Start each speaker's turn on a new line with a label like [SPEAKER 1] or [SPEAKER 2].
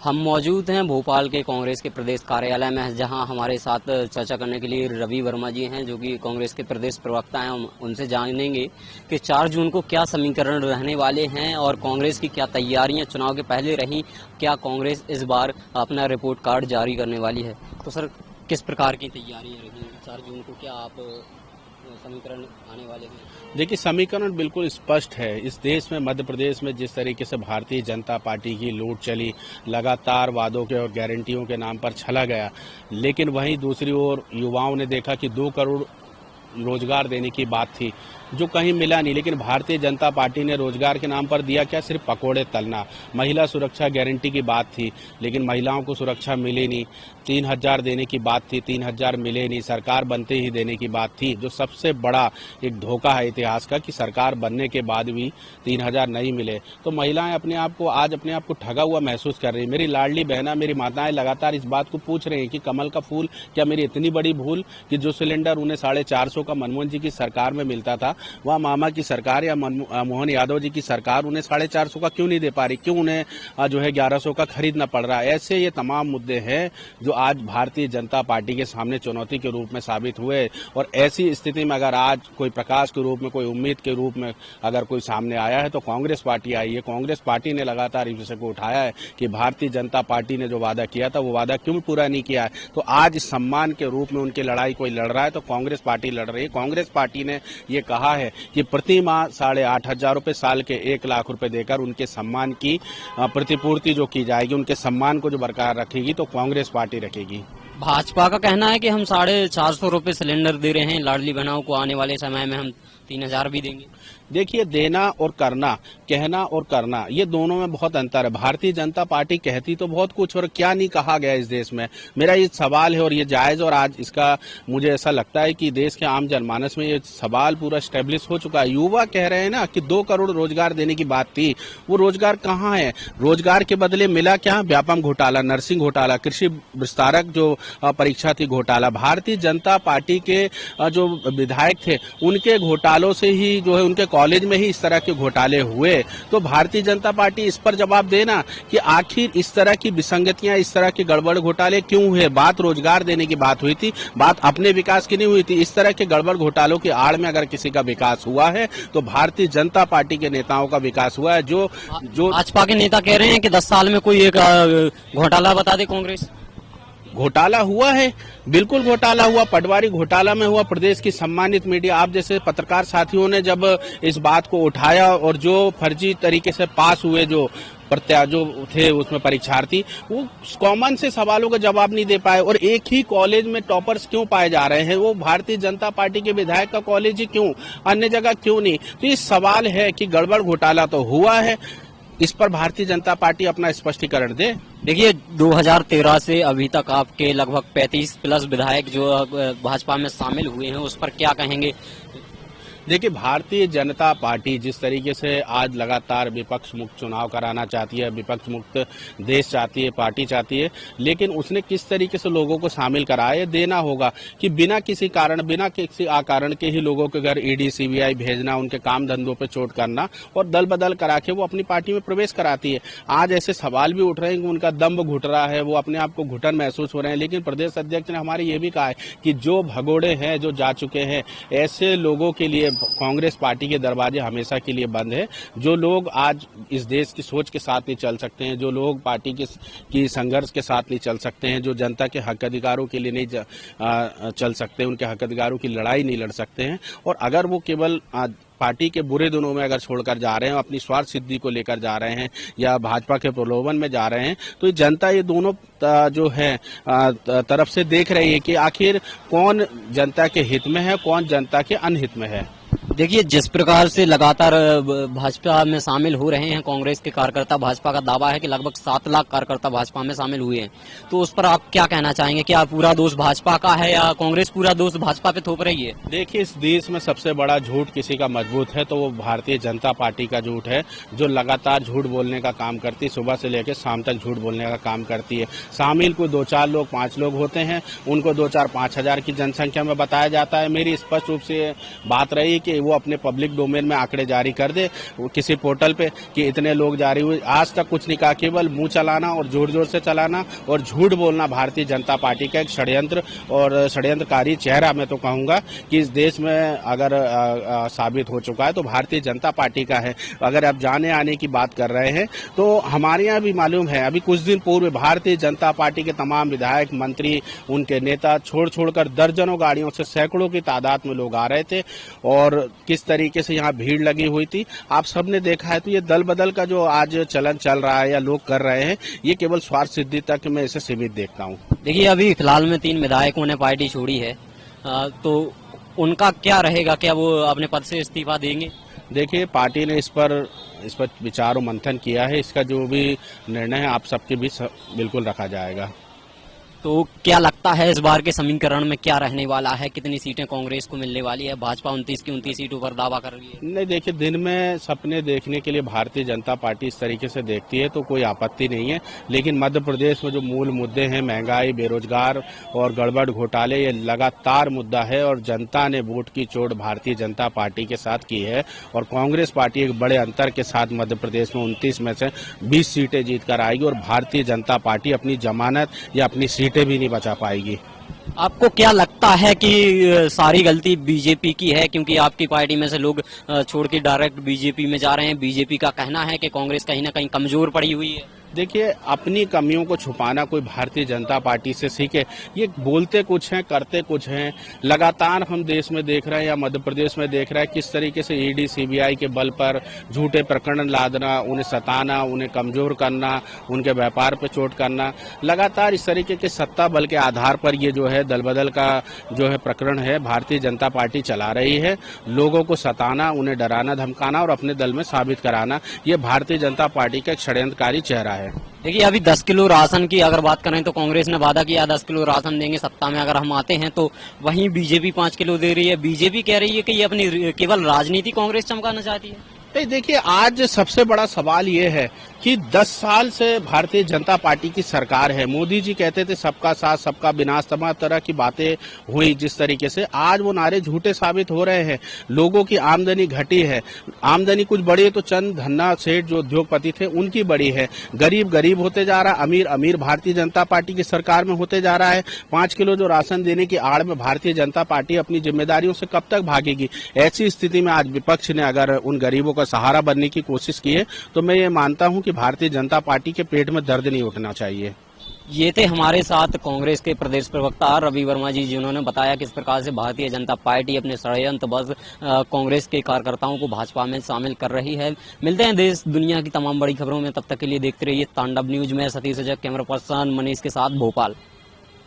[SPEAKER 1] हम मौजूद हैं भोपाल के कांग्रेस के प्रदेश कार्यालय में, जहां हमारे साथ चर्चा करने के लिए रवि वर्मा जी हैं, जो कि कांग्रेस के प्रदेश प्रवक्ता हैं। हम उनसे जानेंगे कि 4 जून को क्या समीकरण रहने वाले हैं और कांग्रेस की क्या तैयारियां चुनाव के पहले रहीं। क्या कांग्रेस इस बार अपना रिपोर्ट कार्ड जारी करने वाली है? तो सर, किस प्रकार की तैयारियां रही 4 जून को? क्या आप समीकरण आने वाले हैं?
[SPEAKER 2] देखिए, समीकरण बिल्कुल स्पष्ट है। इस देश में, मध्य प्रदेश में जिस तरीके से भारतीय जनता पार्टी की लूट चली, लगातार वादों के और गारंटियों के नाम पर छला गया, लेकिन वहीं दूसरी ओर युवाओं ने देखा कि 2 करोड़ रोजगार देने की बात थी, जो कहीं मिला नहीं। लेकिन भारतीय जनता पार्टी ने रोजगार के नाम पर दिया क्या? सिर्फ पकोड़े तलना। महिला सुरक्षा गारंटी की बात थी, लेकिन महिलाओं को सुरक्षा मिली नहीं। 3000 देने की बात थी, 3000 मिले नहीं। सरकार बनते ही देने की बात थी, जो सबसे बड़ा एक धोखा है इतिहास का, कि सरकार बनने के बाद भी 3000 नहीं मिले। तो महिलाएं अपने आप को ठगा हुआ महसूस कर रही है। मेरी लाडली बहना, मेरी माताएं लगातार इस बात को पूछ रही हैं कि कमल का फूल, क्या मेरी इतनी बड़ी भूल कि जो सिलेंडर उन्हें 450 का मनमोहन जी की सरकार में मिलता था, वह मामा की सरकार या मोहन यादव जी की सरकार उन्हें 450 का क्यों नहीं दे पा रही? क्यों उन्हें 1100 का खरीदना पड़ रहा है? ऐसे ये तमाम मुद्दे हैं जो आज भारतीय जनता पार्टी के सामने चुनौती के रूप में साबित हुए। और ऐसी स्थिति में अगर आज कोई प्रकाश के रूप में, कोई उम्मीद के रूप में अगर कोई सामने आया है, तो कांग्रेस पार्टी आई है। कांग्रेस पार्टी ने लगातार इस विषय को उठाया है कि भारतीय जनता पार्टी ने जो वादा किया था, वो वादा क्यों पूरा नहीं किया है। तो आज सम्मान के रूप में उनकी लड़ाई कोई लड़ रहा है, तो कांग्रेस पार्टी लड़ रही है। कांग्रेस पार्टी ने ये कहा है कि प्रति माह 8,500 रुपए, साल के 1 लाख रुपए देकर उनके सम्मान की प्रतिपूर्ति जो की जाएगी, उनके सम्मान को जो बरकरार रखेगी, तो कांग्रेस पार्टी रखेगी।
[SPEAKER 1] भाजपा का कहना है कि हम 450 रुपए सिलेंडर दे रहे हैं, लाडली बहनाओं को आने वाले समय में हम 3000 भी देंगे।
[SPEAKER 2] देखिए, देना और करना, कहना और करना, ये दोनों में बहुत अंतर है। भारतीय जनता पार्टी कहती तो बहुत कुछ, और क्या नहीं कहा गया इस देश में। मेरा ये सवाल है और ये जायज, और आज इसका मुझे ऐसा लगता है कि देश के आम जनमानस में ये सवाल पूरा स्टेब्लिश हो चुका है। युवा कह रहे हैं ना कि 2 करोड़ रोजगार देने की बात थी, वो रोजगार कहाँ है? रोजगार के बदले मिला क्या? व्यापम घोटाला, नर्सिंग घोटाला, कृषि विस्तारक जो परीक्षा थी घोटाला। भारतीय जनता पार्टी के जो विधायक थे, उनके घोटालों से ही जो है, उनके कॉलेज में ही इस तरह के घोटाले हुए। तो भारतीय जनता पार्टी इस पर जवाब देना कि आखिर इस तरह की विसंगतियां, इस तरह के गड़बड़ घोटाले क्यों हुए। बात रोजगार देने की बात हुई थी, बात अपने विकास की नहीं हुई थी। इस तरह के गड़बड़ घोटालों की आड़ में अगर किसी का विकास हुआ है, तो भारतीय जनता पार्टी के नेताओं का विकास हुआ है। जो
[SPEAKER 1] भाजपा के नेता कह रहे हैं कि 10 साल में कोई एक घोटाला बता दे कांग्रेस।
[SPEAKER 2] घोटाला हुआ है, बिल्कुल घोटाला हुआ। पटवारी घोटाला में हुआ। प्रदेश की सम्मानित मीडिया, आप जैसे पत्रकार साथियों ने जब इस बात को उठाया, और जो फर्जी तरीके से पास हुए जो थे उसमें परीक्षार्थी, वो कॉमन से सवालों का जवाब नहीं दे पाए। और एक ही कॉलेज में टॉपर्स क्यों पाए जा रहे हैं? वो भारतीय जनता पार्टी के विधायक का कॉलेज ही क्यों, अन्य जगह क्यों नहीं? तो ये सवाल है कि गड़बड़ घोटाला तो हुआ है, इस पर भारतीय जनता पार्टी अपना स्पष्टीकरण दे।
[SPEAKER 1] देखिए, 2013 से अभी तक आपके लगभग 35+ विधायक जो भाजपा में शामिल हुए हैं, उस पर क्या कहेंगे?
[SPEAKER 2] देखिए, भारतीय जनता पार्टी जिस तरीके से आज लगातार विपक्ष मुक्त चुनाव कराना चाहती है, विपक्ष मुक्त देश चाहती है, पार्टी चाहती है, लेकिन उसने किस तरीके से लोगों को शामिल कराया, देना होगा कि बिना किसी कारण, बिना किसी अकारण के ही लोगों के घर ईडी सीबीआई भेजना, उनके काम धंधों पे चोट करना और दल बदल करा के वो अपनी पार्टी में प्रवेश कराती है। आज ऐसे सवाल भी उठ रहे हैं कि उनका दम्भ घुट रहा है, वो अपने आप को घुटन महसूस हो रहे हैं। लेकिन प्रदेश अध्यक्ष ने हमारे ये भी कहा है कि जो भगोड़े हैं, जो जा चुके हैं, ऐसे लोगों के लिए कांग्रेस पार्टी के दरवाजे हमेशा के लिए बंद है। जो लोग आज इस देश की सोच के साथ नहीं चल सकते हैं, जो लोग पार्टी की संघर्ष के साथ नहीं चल सकते हैं, जो जनता के हक अधिकारों के लिए नहीं चल सकते, उनके हक अधिकारों की लड़ाई नहीं लड़ सकते हैं, और अगर वो केवल पार्टी के बुरे दिनों में अगर छोड़कर जा रहे हैं, अपनी स्वार्थ सिद्धि को लेकर जा रहे हैं, या भाजपा के प्रलोभन में जा रहे हैं, तो ये जनता ये दोनों जो है तरफ से देख रही है कि आखिर कौन जनता के हित में है, कौन जनता के अनहित में है।
[SPEAKER 1] देखिए, जिस प्रकार से लगातार भाजपा में शामिल हो रहे हैं कांग्रेस के कार्यकर्ता, भाजपा का दावा है कि लगभग 7 लाख कार्यकर्ता भाजपा में शामिल हुए हैं, तो उस पर आप क्या कहना चाहेंगे? क्या पूरा दोष भाजपा का है या कांग्रेस पूरा दोष भाजपा पे थोप रही है?
[SPEAKER 2] देखिए, इस देश में सबसे बड़ा झूठ किसी का मजबूत है तो वो भारतीय जनता पार्टी का झूठ है, जो लगातार झूठ बोलने का काम करती है, सुबह से लेकर शाम तक झूठ बोलने का काम करती है। शामिल कोई 2-4 लोग, 5 लोग होते हैं, उनको 2-4-5 हजार की जनसंख्या में बताया जाता है। मेरी स्पष्ट रूप से बात रही कि वो अपने पब्लिक डोमेन में आंकड़े जारी कर दे किसी पोर्टल पे कि इतने लोग जारी हुए। आज तक कुछ नहीं कहा, केवल मुंह चलाना और जोर जोर से चलाना और झूठ बोलना भारतीय जनता पार्टी का एक षड्यंत्र और षड्यंत्रकारी चेहरा मैं तो कहूंगा कि इस देश में अगर साबित हो चुका है तो भारतीय जनता पार्टी का है। अगर आप जाने आने की बात कर रहे हैं तो हमारे यहाँ भी मालूम है, अभी कुछ दिन पूर्व भारतीय जनता पार्टी के तमाम विधायक, मंत्री, उनके नेता छोड़कर दर्जनों गाड़ियों से सैकड़ों की तादाद में लोग आ रहे थे और किस तरीके से यहाँ भीड़ लगी हुई थी आप सबने देखा है। तो ये दल बदल का जो आज चलन चल रहा है या लोग कर रहे हैं, ये केवल स्वार्थ सिद्धि तक मैं इसे सीमित देखता हूँ।
[SPEAKER 1] देखिए, अभी फिलहाल में 3 विधायकों ने पार्टी छोड़ी है, तो उनका क्या रहेगा? क्या वो अपने पद से इस्तीफा देंगे?
[SPEAKER 2] देखिए, पार्टी ने इस पर विचार और मंथन किया है। इसका जो भी निर्णय है आप सबके बीच बिल्कुल रखा जाएगा।
[SPEAKER 1] तो क्या लगता है इस बार के समीकरण में क्या रहने वाला है? कितनी सीटें कांग्रेस को मिलने वाली है? भाजपा 29 की 29 सीटों पर दावा कर रही है।
[SPEAKER 2] नहीं, देखिए, दिन में सपने देखने के लिए भारतीय जनता पार्टी इस तरीके से देखती है तो कोई आपत्ति नहीं है, लेकिन मध्य प्रदेश में जो मूल मुद्दे हैं, महंगाई, बेरोजगार और गड़बड़ घोटाले, ये लगातार मुद्दा है और जनता ने वोट की चोट भारतीय जनता पार्टी के साथ की है और कांग्रेस पार्टी एक बड़े अंतर के साथ मध्य प्रदेश में 29 में से 20 सीटें जीत कर आएगी और भारतीय जनता पार्टी अपनी जमानत या अपनी सीटें भी नहीं बचा पाएगी।
[SPEAKER 1] आपको क्या लगता है कि सारी गलती बीजेपी की है, क्योंकि आपकी पार्टी में से लोग छोड़ के डायरेक्ट बीजेपी में जा रहे हैं? बीजेपी का कहना है कि कांग्रेस कहीं ना कहीं कमजोर पड़ी हुई है।
[SPEAKER 2] देखिए, अपनी कमियों को छुपाना कोई भारतीय जनता पार्टी से सीखे। ये बोलते कुछ हैं, करते कुछ हैं। लगातार हम देश में देख रहे हैं या मध्य प्रदेश में देख रहे हैं किस तरीके से ईडी, सीबीआई के बल पर झूठे प्रकरण लादना, उन्हें सताना, उन्हें कमजोर करना, उनके व्यापार पर चोट करना। लगातार इस तरीके के सत्ता बल के आधार पर ये जो है दल बदल का जो है प्रकरण है भारतीय जनता पार्टी चला रही है। लोगों को सताना, उन्हें डराना, धमकाना और अपने दल में साबित कराना, ये भारतीय जनता पार्टी का एक षड्यंत्रकारी चेहरा है।
[SPEAKER 1] देखिए, अभी 10 किलो राशन की अगर बात करें तो कांग्रेस ने वादा किया 10 किलो राशन देंगे सत्ता में अगर हम आते हैं, तो वहीं बीजेपी 5 किलो दे रही है। बीजेपी कह रही है कि ये अपनी केवल राजनीति कांग्रेस चमकाना चाहती है।
[SPEAKER 2] देखिए, आज सबसे बड़ा सवाल ये है कि 10 साल से भारतीय जनता पार्टी की सरकार है। मोदी जी कहते थे सबका साथ सबका विनाश, तमाम तरह की बातें हुई जिस तरीके से, आज वो नारे झूठे साबित हो रहे हैं। लोगों की आमदनी घटी है, आमदनी कुछ बढ़ी है तो चंद धन्ना सेठ जो उद्योगपति थे उनकी बढ़ी है। गरीब गरीब होते जा रहा, अमीर अमीर भारतीय जनता पार्टी की सरकार में होते जा रहा है। 5 किलो जो राशन देने की आड़ में भारतीय जनता पार्टी अपनी जिम्मेदारियों से कब तक भागेगी? ऐसी स्थिति में आज विपक्ष ने अगर उन गरीबों का सहारा बनने की कोशिश की है तो मैं ये मानता हूं कि भारतीय जनता पार्टी के पेट में दर्द नहीं उठना चाहिए।
[SPEAKER 1] ये थे हमारे साथ कांग्रेस के प्रदेश प्रवक्ता रवि वर्मा जी, जिन्होंने बताया किस प्रकार से भारतीय जनता पार्टी अपने षड्यंत्रबद्ध कांग्रेस के कार्यकर्ताओं को भाजपा में शामिल कर रही है। मिलते हैं देश दुनिया की तमाम बड़ी खबरों में, तब तक के लिए देखते रहिए तांडव न्यूज में। सतीश सजग, कैमरा पर्सन मनीष के साथ, भोपाल।